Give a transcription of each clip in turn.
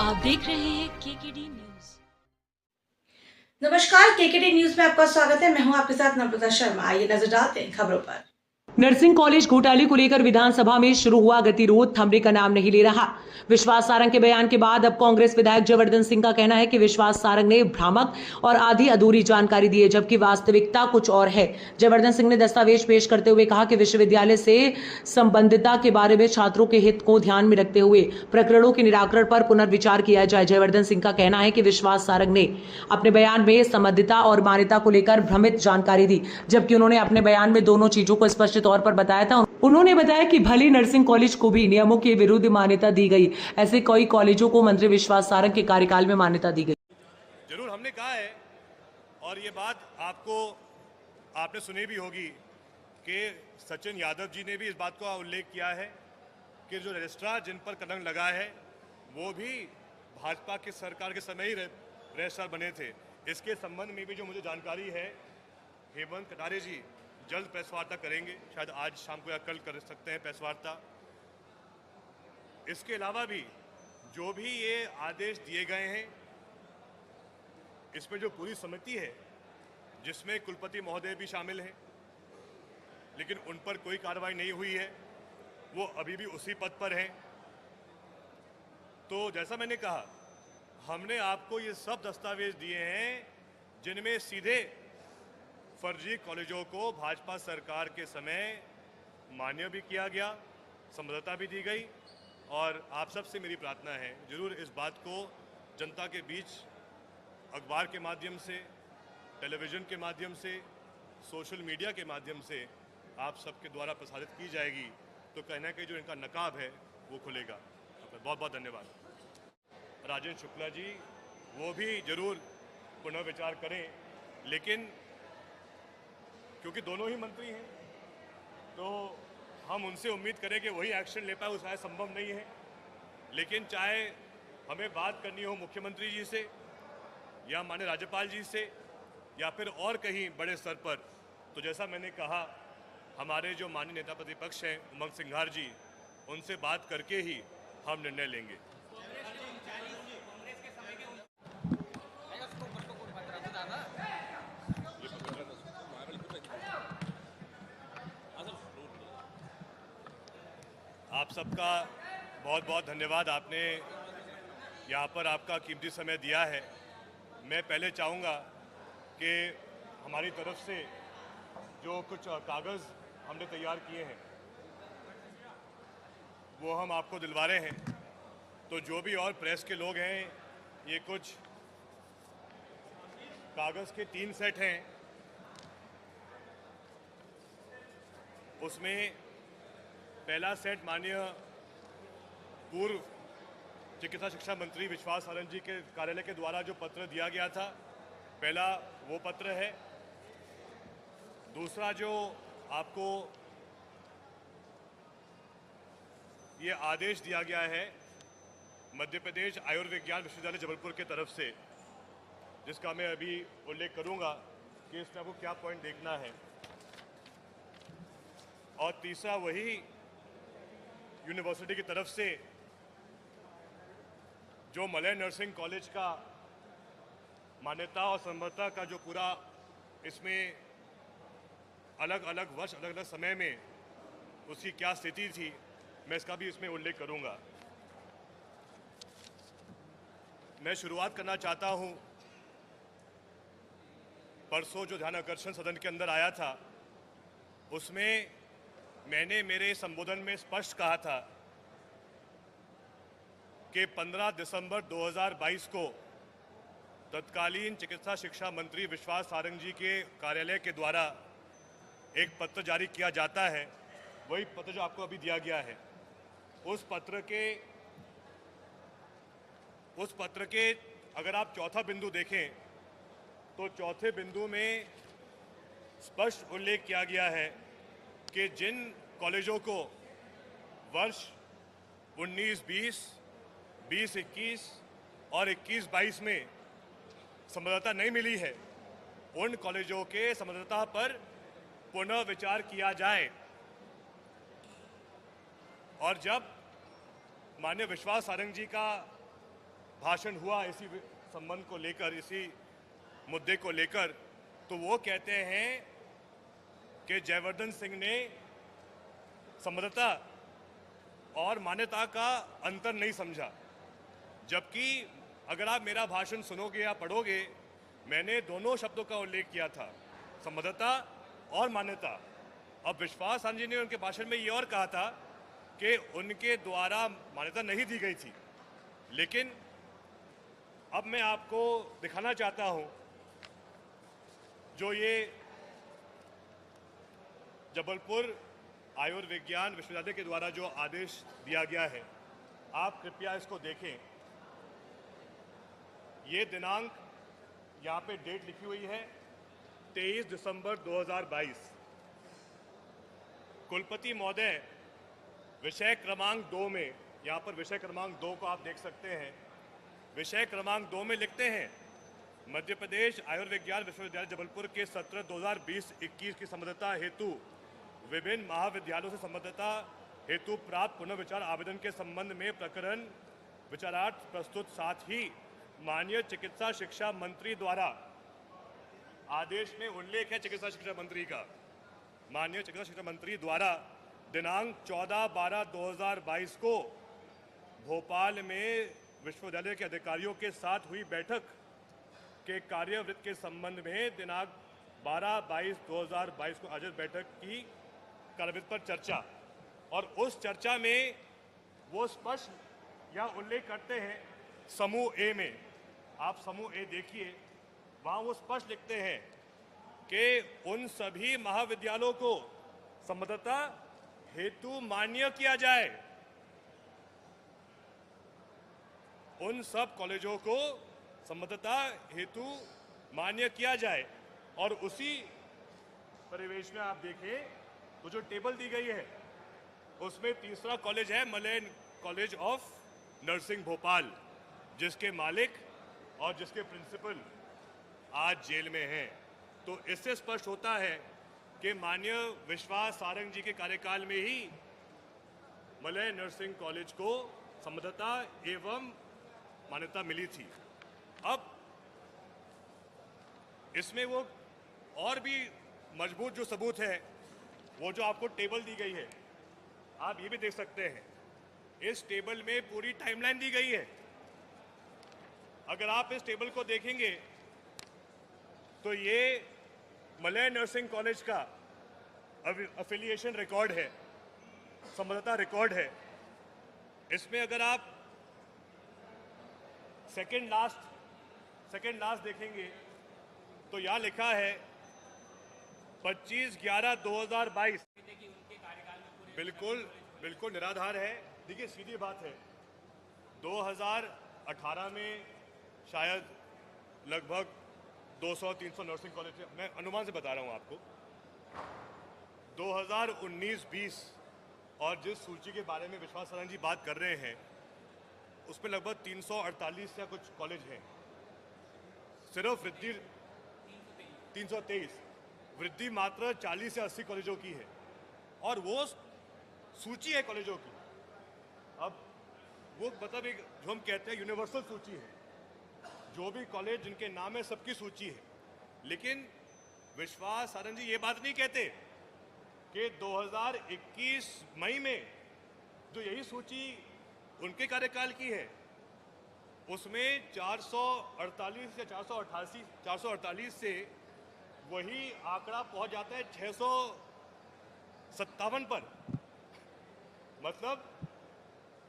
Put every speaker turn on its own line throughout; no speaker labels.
आप देख रहे हैं केकेडी न्यूज।
नमस्कार, केकेडी न्यूज में आपका स्वागत है। मैं हूं आपके साथ नम्रता शर्मा। आइए नजर डालते हैं खबरों पर।
नर्सिंग कॉलेज घोटाले को लेकर विधानसभा में शुरू हुआ गतिरोध थमने का नाम नहीं ले रहा। विश्वास सारंग के बयान के बाद अब कांग्रेस विधायक जयवर्धन सिंह का कहना है कि विश्वास सारंग ने भ्रामक और आधी अधूरी जानकारी दी है, जबकि वास्तविकता कुछ और है। जयवर्धन सिंह ने दस्तावेज पेश करते हुए कहा कि विश्वविद्यालय से संबंधितता के बारे में छात्रों के हित को ध्यान में रखते हुए प्रकरणों के निराकरण पर पुनर्विचार किया जाए। जयवर्धन सिंह का कहना है कि विश्वास सारंग ने अपने बयान में संबंधितता और मान्यता को लेकर भ्रमित जानकारी दी, जबकि उन्होंने अपने बयान में दोनों चीजों को स्पष्ट तौर पर बताया था। उन्होंने बताया कि भले नर्सिंग कॉलेज को भी नियमों के विरुद्ध मान्यता दी गई, ऐसे कई कॉलेजों को मंत्री विश्वास सारंग के कार्यकाल में मान्यता दी गई।
जरूर हमने कहा है, और ये बात आपने सुनी भी होगी कि सचिन यादव जी ने भी इस बात का उल्लेख किया है कि जो रजिस्ट्रार जिन पर कलंक लगा है वो भी भाजपा की सरकार के समय ही रजिस्ट्रार बने थे। इसके संबंध में भी जो मुझे जानकारी है, हेमंत कटारे जी जल्द प्रेस वार्ता करेंगे, शायद आज शाम को या कल कर सकते हैं प्रेस वार्ता। इसके अलावा भी जो भी ये आदेश दिए गए हैं, इसमें जो पूरी समिति है जिसमें कुलपति महोदय भी शामिल हैं, लेकिन उन पर कोई कार्रवाई नहीं हुई है, वो अभी भी उसी पद पर हैं। तो जैसा मैंने कहा, हमने आपको ये सब दस्तावेज दिए हैं जिनमें सीधे फर्जी कॉलेजों को भाजपा सरकार के समय मान्य भी किया गया, संबद्धता भी दी गई। और आप सबसे मेरी प्रार्थना है, जरूर इस बात को जनता के बीच अखबार के माध्यम से, टेलीविज़न के माध्यम से, सोशल मीडिया के माध्यम से आप सबके द्वारा प्रसारित की जाएगी, तो कहना कि जो इनका नकाब है वो खुलेगा। आपका बहुत बहुत धन्यवाद। राजेंद्र शुक्ला जी वो भी जरूर पुनर्विचार करें, लेकिन क्योंकि दोनों ही मंत्री हैं तो हम उनसे उम्मीद करें कि वही एक्शन ले पाए, वो शायद संभव नहीं है। लेकिन चाहे हमें बात करनी हो मुख्यमंत्री जी से या माननीय राज्यपाल जी से या फिर और कहीं बड़े स्तर पर, तो जैसा मैंने कहा, हमारे जो माननीय नेता प्रतिपक्ष हैं उमंग सिंघार जी, उनसे बात करके ही हम निर्णय लेंगे। आप सबका बहुत बहुत धन्यवाद, आपने यहाँ पर आपका कीमती समय दिया है। मैं पहले चाहूँगा कि हमारी तरफ से जो कुछ कागज़ हमने तैयार किए हैं वो हम आपको दिलवा रहे हैं। तो जो भी और प्रेस के लोग हैं, ये कुछ कागज़ के 3 सेट हैं। उसमें पहला सेट माननीय पूर्व चिकित्सा शिक्षा मंत्री विश्वास सारंग जी के कार्यालय के द्वारा जो पत्र दिया गया था, पहला वो पत्र है। दूसरा जो आपको ये आदेश दिया गया है मध्य प्रदेश आयुर्विज्ञान विश्वविद्यालय जबलपुर के तरफ से, जिसका मैं अभी उल्लेख करूंगा कि इसमें आपको क्या पॉइंट देखना है। और तीसरा वही यूनिवर्सिटी की तरफ से जो मलय नर्सिंग कॉलेज का मान्यता और संबद्धता का जो पूरा इसमें अलग अलग वर्ष, अलग अलग समय में उसकी क्या स्थिति थी, मैं इसका भी इसमें उल्लेख करूंगा। मैं शुरुआत करना चाहता हूं, परसों जो ध्यान आकर्षण सदन के अंदर आया था, उसमें मैंने मेरे संबोधन में स्पष्ट कहा था कि 15 दिसंबर 2022 को तत्कालीन चिकित्सा शिक्षा मंत्री विश्वास सारंग जी के कार्यालय के द्वारा एक पत्र जारी किया जाता है, वही पत्र जो आपको अभी दिया गया है। उस पत्र के अगर आप चौथा बिंदु देखें तो चौथे बिंदु में स्पष्ट उल्लेख किया गया है कि जिन कॉलेजों को वर्ष 19-20, 20-21 और 21-22 में संबद्धता नहीं मिली है, उन कॉलेजों के संबद्धता पर पुनः विचार किया जाए। और जब माननीय विश्वास सारंग जी का भाषण हुआ इसी संबंध को लेकर, इसी मुद्दे को लेकर, तो वो कहते हैं कि जयवर्धन सिंह ने संबद्धता और मान्यता का अंतर नहीं समझा। जबकि अगर आप मेरा भाषण सुनोगे या पढ़ोगे, मैंने दोनों शब्दों का उल्लेख किया था, संबद्धता और मान्यता। अब विश्वास सारंग जी ने उनके भाषण में ये और कहा था कि उनके द्वारा मान्यता नहीं दी गई थी। लेकिन अब मैं आपको दिखाना चाहता हूं जो ये जबलपुर आयुर्विज्ञान विश्वविद्यालय के द्वारा जो आदेश दिया गया है, आप कृपया इसको देखें। ये दिनांक यहाँ पे डेट लिखी हुई है 23 दिसंबर 2022। कुलपति महोदय विषय क्रमांक 2 में, यहाँ पर विषय क्रमांक 2 को आप देख सकते हैं, विषय क्रमांक 2 में लिखते हैं मध्य प्रदेश आयुर्विज्ञान विश्वविद्यालय जबलपुर के सत्र 2020-21 की संबद्धता हेतु विभिन्न महाविद्यालयों से संबद्धता हेतु प्राप्त पुनर्विचार आवेदन के संबंध में प्रकरण विचारार्थ प्रस्तुत, साथ ही माननीय चिकित्सा शिक्षा मंत्री द्वारा, आदेश में उल्लेख है चिकित्सा शिक्षा मंत्री का, माननीय चिकित्सा शिक्षा मंत्री द्वारा दिनांक 14/12/2022 को भोपाल में विश्वविद्यालय के अधिकारियों के साथ हुई बैठक के कार्यवृत्त के संबंध में दिनांक 12/22/2022 को आयोजित बैठक की कार्यवृत्त पर चर्चा, और उस चर्चा में वो स्पष्ट या उल्लेख करते हैं समूह ए में, आप समूह ए देखिए, वहाँ वो स्पष्ट लिखते हैं कि उन सभी महाविद्यालयों को संबद्धता हेतु मान्य किया जाए, उन सब कॉलेजों को संबद्धता हेतु मान्य किया जाए। और उसी परिवेश में आप देखें तो जो टेबल दी गई है उसमें तीसरा कॉलेज है Malay college of nursing Bhopal, जिसके मालिक और जिसके प्रिंसिपल आज जेल में हैं। तो इससे स्पष्ट होता है कि माननीय विश्वास सारंग जी के कार्यकाल में ही मलय नर्सिंग कॉलेज को संबद्धता एवं मान्यता मिली थी। अब इसमें वो और भी मजबूत जो सबूत है, वो जो आपको टेबल दी गई है, आप ये भी देख सकते हैं, इस टेबल में पूरी टाइमलाइन दी गई है। अगर आप इस टेबल को देखेंगे तो ये मलय नर्सिंग कॉलेज का एफिलिएशन रिकॉर्ड है, संबद्धता रिकॉर्ड है। इसमें अगर आप सेकेंड लास्ट देखेंगे तो यहाँ लिखा है 25/11/2022। बिल्कुल निराधार है। देखिए सीधी बात है, 2018 में शायद लगभग 200-300 नर्सिंग कॉलेज, मैं अनुमान से बता रहा हूँ आपको, 2019-20 और जिस सूची के बारे में विश्वास सारंग जी बात कर रहे हैं उसमें लगभग 348 या कुछ कॉलेज हैं। सिर्फ वृद्धि 323, वृद्धि मात्र 40 या 80 कॉलेजों की है, और वो सूची है कॉलेजों की। अब वो मतलब एक जो हम कहते हैं यूनिवर्सल सूची है, जो भी कॉलेज जिनके नाम है सबकी सूची है। लेकिन विश्वास सारंग जी ये बात नहीं कहते कि 2021 मई में जो यही सूची उनके कार्यकाल की है उसमें 448 या 448 से वही आंकड़ा पहुंच जाता है 657 पर। मतलब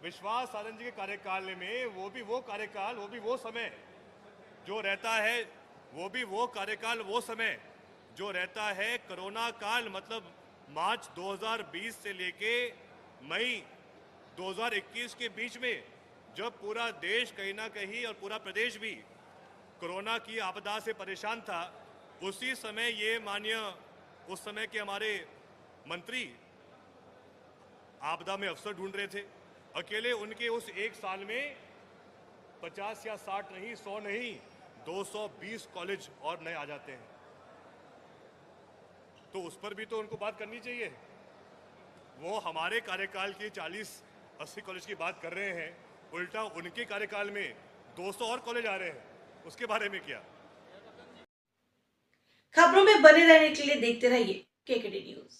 विश्वास सारंग जी के कार्यकाल में वो भी वो कार्यकाल, वो भी वो समय जो रहता है, वो भी वो कार्यकाल, वो समय जो रहता है कोरोना काल, मतलब मार्च 2020 से लेके मई 2021 के बीच में, जब पूरा देश कहीं ना कहीं और पूरा प्रदेश भी कोरोना की आपदा से परेशान था। उसी समय ये माननीय उस समय के हमारे मंत्री आपदा में अवसर ढूंढ रहे थे। अकेले उनके उस एक साल में 50 या 60 नहीं, 100 नहीं, 220 कॉलेज और नए आ जाते हैं। तो उस पर भी तो उनको बात करनी चाहिए। वो हमारे कार्यकाल की 40-80 कॉलेज की बात कर रहे हैं, उल्टा उनके कार्यकाल में 200 और कॉलेज आ रहे हैं, उसके बारे में क्या?
खबरों में बने रहने के लिए देखते रहिए केकेडी न्यूज।